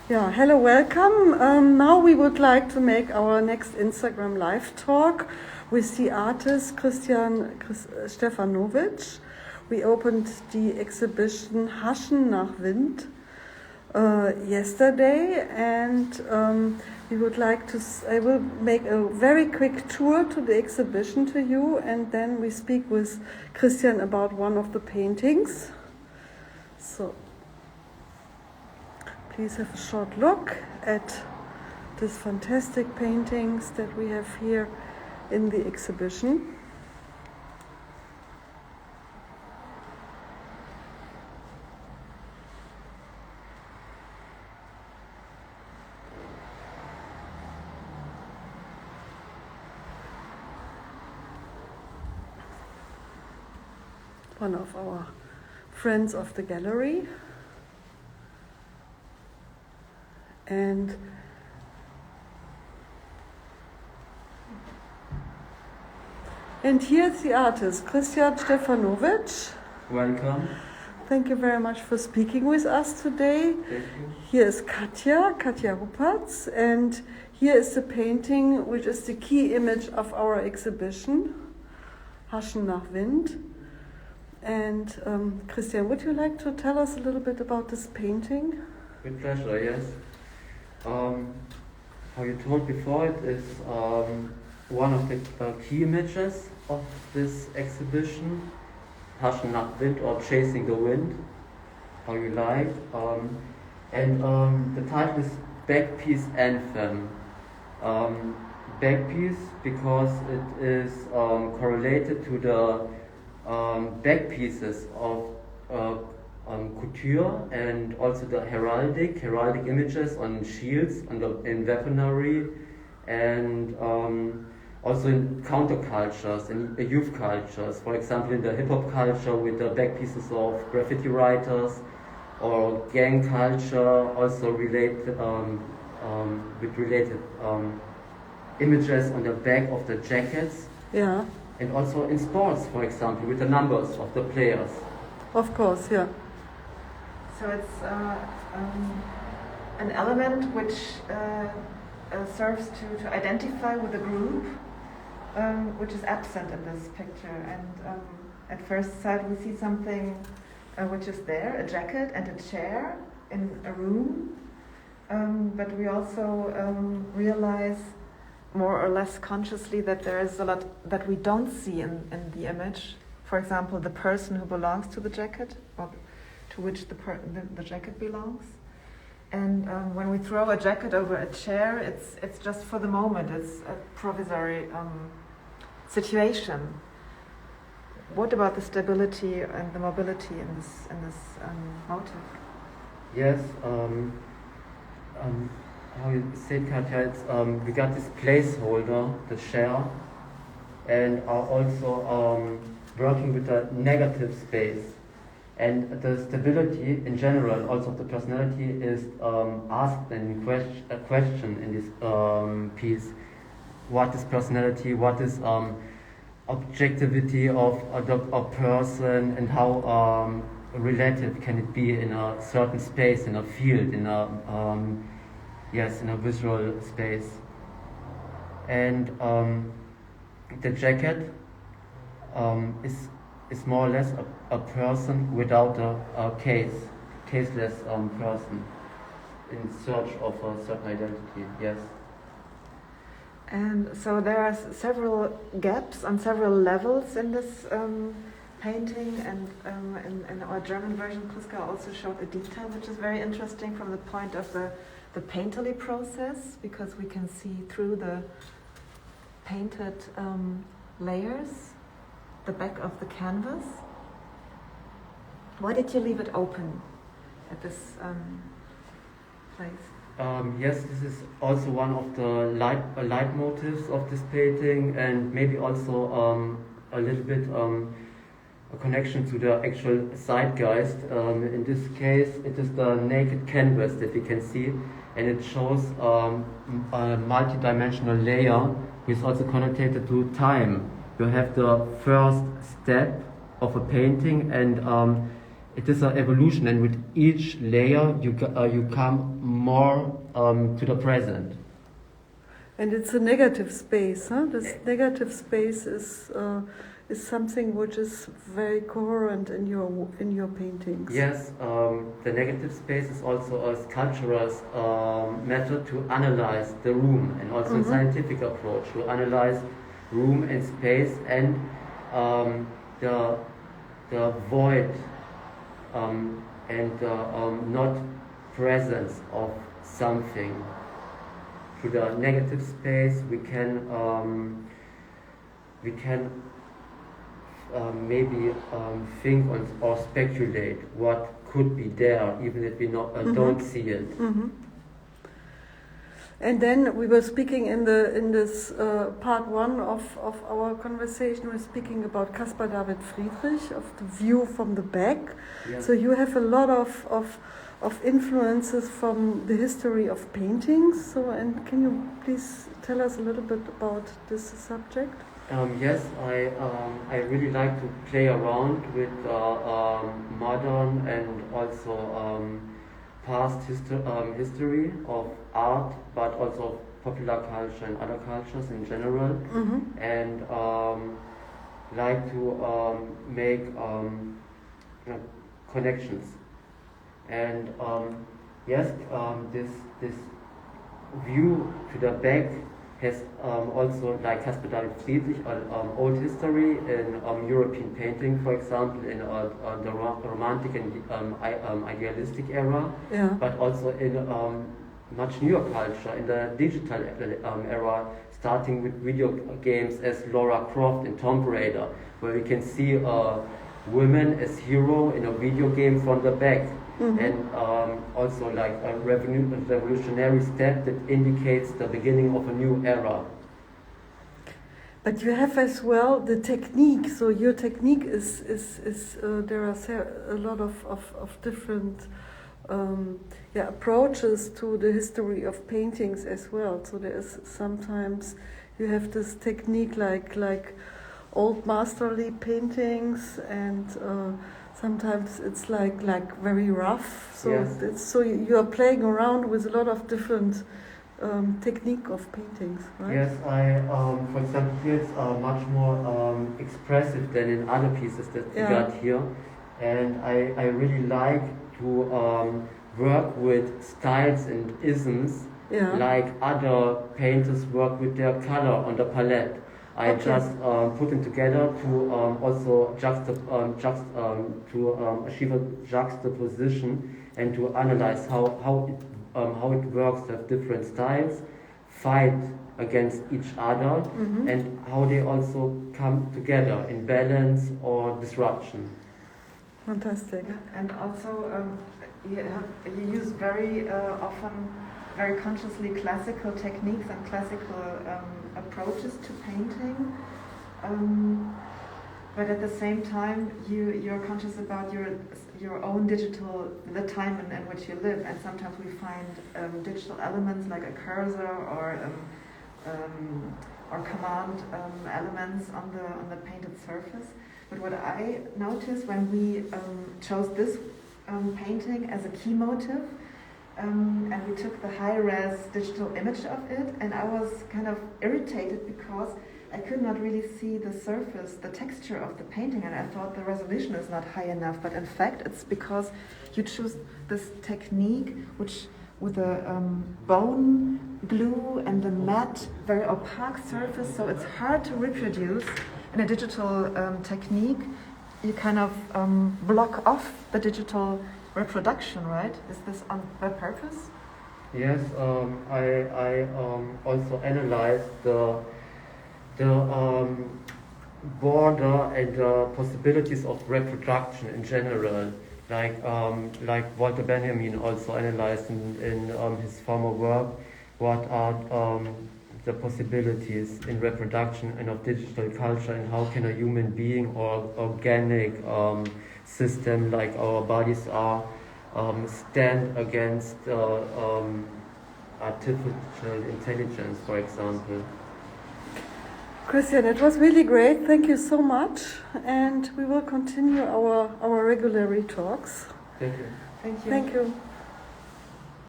Yeah, hello, welcome. Now we would like to make our next Instagram live talk with the artist Stefanovici. We opened the exhibition Haschen nach Wind yesterday, and we would like to. I will make a very quick tour to the exhibition to you, and then we speak with Christian about one of the paintings. So please have a short look at these fantastic paintings that we have here in the exhibition. One of our friends of the gallery. And here's the artist, Christian Stefanovici. Welcome. Thank you very much for speaking with us today. Thank you. Here is Katja Ruppertz, and here is the painting which is the key image of our exhibition, Haschen nach Wind. And Christian, would you like to tell us a little bit about this painting? With pleasure, yes. How you told before, it is one of the key images of this exhibition, Haschen nach Wind, or Chasing the Wind, how you like. The title is Backpiece Anthem. Backpiece because it is correlated to the back pieces of couture and also the heraldic images on shields in weaponry, and also in countercultures, in youth cultures. For example, in the hip-hop culture with the back pieces of graffiti writers, or gang culture, also related with related images on the back of the jackets. Yeah. And also in sports, for example, with the numbers of the players. Of course, yeah. So it's an element which serves to identify with a group, which is absent in this picture. And at first sight, we see something which is there, a jacket and a chair in a room. But we also realize more or less consciously that there is a lot that we don't see in the image. For example, the person who belongs to the jacket, or to which the jacket belongs. And when we throw a jacket over a chair, it's just for the moment. It's a provisory situation. What about the stability and the mobility in this motive? Yes. How you said, Katja, it's, we got this placeholder, the chair, and are also working with a negative space. And the stability in general, also of the personality, is asked in a question in this piece. What is personality? What is objectivity of a person, and how relative can it be in a certain space, in a field, in a visual space. And the jacket is more or less a person without a caseless person in search of a certain identity, yes. And so there are several gaps on several levels in this painting, and in our German version, Kluska also showed a detail which is very interesting from the point of the painterly process, because we can see through the painted layers the back of the canvas. Why did you leave it open at this place? Yes, this is also one of the leitmotifs of this painting, and maybe also a little bit a connection to the actual zeitgeist. In this case, it is the naked canvas that we can see, and it shows a multi-dimensional layer, which is also connotated to time. You have the first step of a painting, and it is an evolution, and with each layer you come more to the present. And it's a negative space, huh? This negative space is something which is very coherent in your paintings. Yes, the negative space is also a sculptural method to analyze the room, and also a scientific approach to analyze room and space, and the void and not presence of something. To the negative space, we can maybe think or speculate what could be there, even if we don't see it. Mm-hmm. And then we were speaking in this part one of our conversation. We're speaking about Caspar David Friedrich, of the view from the back. Yeah. So you have a lot of influences from the history of paintings. So, and can you please tell us a little bit about this subject? Yes, I really like to play around with modern and also past history of art, but also popular culture and other cultures in general, and like to make connections. And yes, this view to the back has also, like Caspar David Friedrich, old history in European painting, for example, in the Romantic and idealistic era, Yeah. but also in much newer culture, in the digital era, starting with video games as Lara Croft in Tomb Raider, where we can see women as hero in a video game from the back. And also like a revolutionary step that indicates the beginning of a new era. But you have as well the technique. So your technique is there are a lot of different approaches to the history of paintings as well. So there is sometimes you have this technique like old masterly paintings, and sometimes it's like very rough. So Yes. so you are playing around with a lot of different technique of paintings, right? Yes, for example, here it's much more expressive than in other pieces that we got here, and I really like to work with styles and isms, like other painters work with their color on the palette. I just put them together to also achieve a juxtaposition and to analyze how it works. That different styles fight against each other, and how they also come together in balance or disruption. Fantastic. And also you use very often very consciously classical techniques and classical approaches to painting, but at the same time you're conscious about your own digital, the time in which you live, and sometimes we find digital elements like a cursor or command elements on the painted surface. But what I noticed when we chose this painting as a key motive, and we took the high-res digital image of it, and I was kind of irritated because I could not really see the surface, the texture of the painting, and I thought the resolution is not high enough. But in fact, it's because you choose this technique, which with a bone glue and a matte, very opaque surface, so it's hard to reproduce. In a digital technique, you kind of block off the digital reproduction, right? Is this on purpose? Yes, I also analyzed the border and the possibilities of reproduction in general, like Walter Benjamin also analyzed in his former work, what are the possibilities in reproduction and of digital culture, and how can a human being or organic system like our bodies are stand against artificial intelligence, for example. Christian, it was really great. Thank you so much. And we will continue our regular talks. Thank you. Thank you. Thank you.